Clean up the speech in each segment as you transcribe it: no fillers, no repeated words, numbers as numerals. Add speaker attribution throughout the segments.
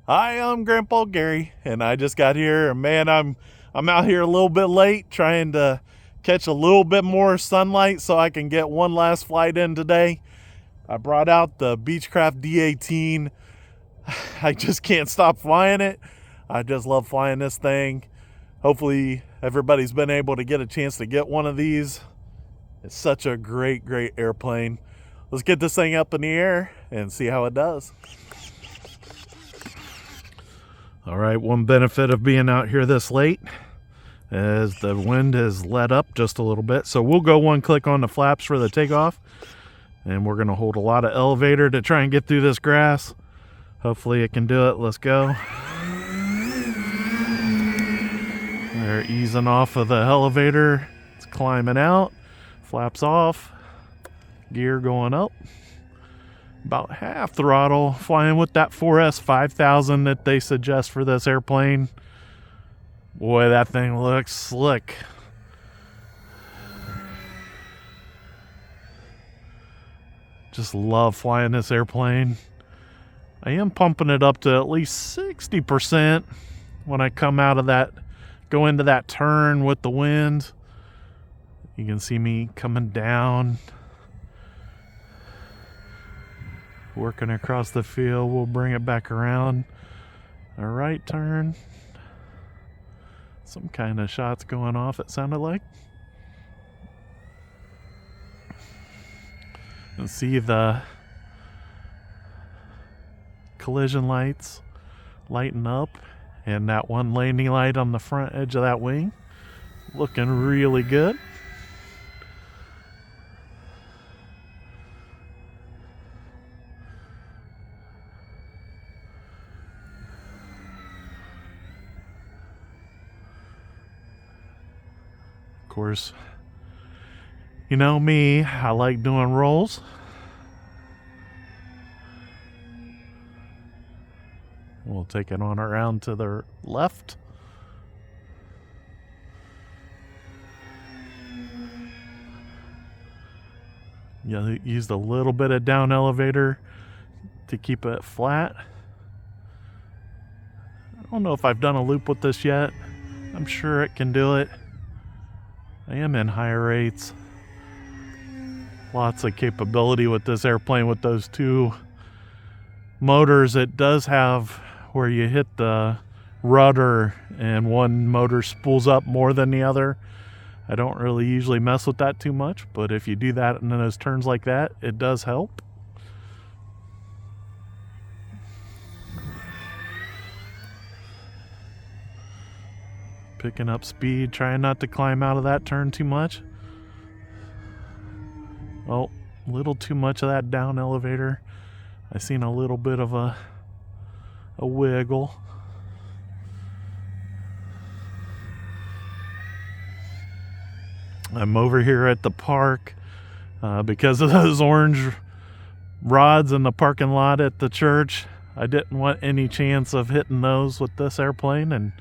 Speaker 1: Hi, I'm Grandpa Gary, and I just got here. And man, I'm out here a little bit late, trying to catch a little bit more sunlight so I can get one last flight in today. I brought out the Beechcraft D18. I just can't stop flying it. I just love flying this thing. Hopefully, everybody's been able to get a chance to get one of these. It's such a great airplane. Let's get this thing up in the air and see how it does. All right, one benefit of being out here this late is the wind has let up just a little bit. So we'll go one click on the flaps for the takeoff, and we're going to hold a lot of elevator to try and get through this grass. Hopefully it can do it. Let's go. They're easing off of the elevator. It's climbing out. Flaps off. Gear going up. About half throttle, flying with that 4S 5000 that they suggest for this airplane. Boy, that thing looks slick. Just love flying this airplane. I am pumping it up to at least 60% when I come out of that, go into that turn with the wind. You can see me coming down. Working across the field, we'll bring it back around. A right turn. Some kind of shots going off, it sounded like. And see the collision lights lighten up, and that one landing light on the front edge of that wing looking really good. Of course, you know me, I like doing rolls. We'll take it on around to the left. You used a little bit of down elevator to keep it flat. I don't know if I've done a loop with this yet. I'm sure it can do it. I am in higher rates. Lots of capability with this airplane with those two motors. It does have where you hit the rudder and one motor spools up more than the other. I don't really usually mess with that too much, but if you do that in those turns like that, it does help. Picking up speed, trying not to climb out of that turn too much. Oh, a little too much of that down elevator. I seen a little bit of a wiggle. I'm over here at the park because of those orange rods in the parking lot at the church. I didn't want any chance of hitting those with this airplane, and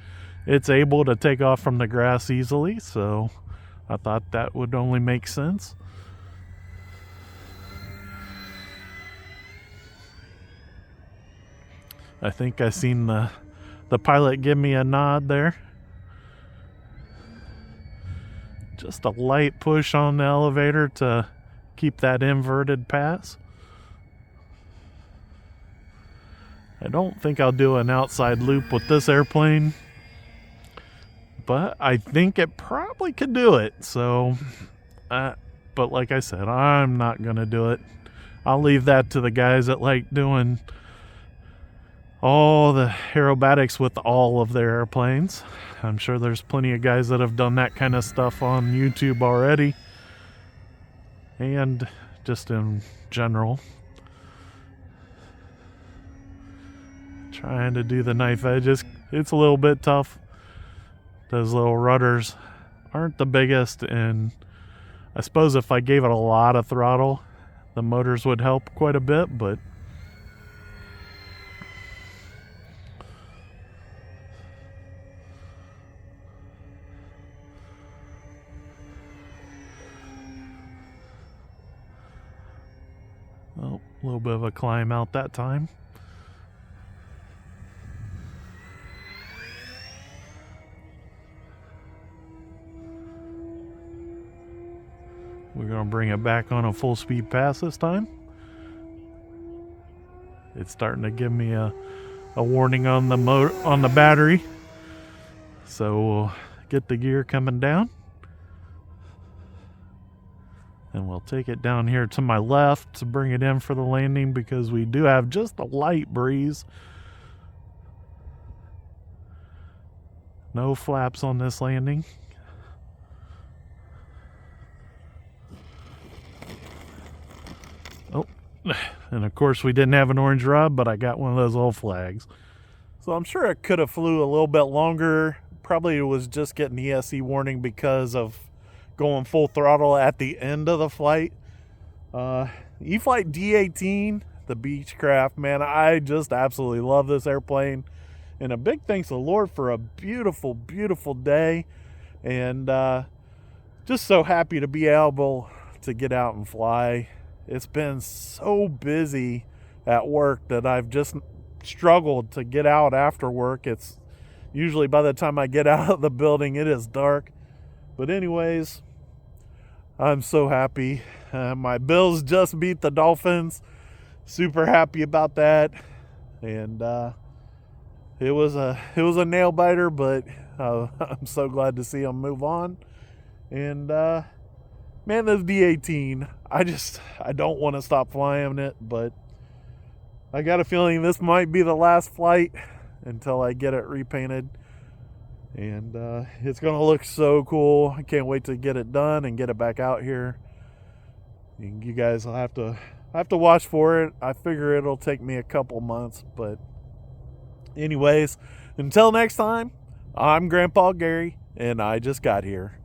Speaker 1: it's able to take off from the grass easily, so I thought that would only make sense. I think I seen the pilot give me a nod there. Just a light push on the elevator to keep that inverted pass. I don't think I'll do an outside loop with this airplane, but I think it probably could do it. So, but like I said, I'm not going to do it. I'll leave that to the guys that like doing all the aerobatics with all of their airplanes. I'm sure there's plenty of guys that have done that kind of stuff on YouTube already, and just in general. Trying to do the knife edges, it's a little bit tough. Those little rudders aren't the biggest, and I suppose if I gave it a lot of throttle, the motors would help quite a bit, but a little bit of a climb out that time. gonna bring it back on a full speed pass this time. It's starting to give me a warning on the battery. So we'll get the gear coming down. And we'll take it down here to my left to bring it in for the landing because we do have just a light breeze. No flaps on this landing. Oh, and of course we didn't have an orange rod, but I got one of those old flags. So I'm sure it could have flew a little bit longer. Probably was just getting ESC warning because of going full throttle at the end of the flight. E-flite D18, the Beechcraft, man, I just absolutely love this airplane. And a big thanks to the Lord for a beautiful, beautiful day. And just so happy to be able to get out and fly. It's been so busy at work that I've just struggled to get out after work. It's usually by the time I get out of the building, it is dark. But anyways, I'm so happy. My Bills just beat the Dolphins. Super happy about that. And it was a nail biter, but I'm so glad to see them move on. And man, this D18, I don't want to stop flying it, but I got a feeling this might be the last flight until I get it repainted. And it's going to look so cool. I can't wait to get it done and get it back out here. And you guys will have to watch for it. I figure it'll take me a couple months. But anyways, until next time, I'm Grandpa Gary, and I just got here.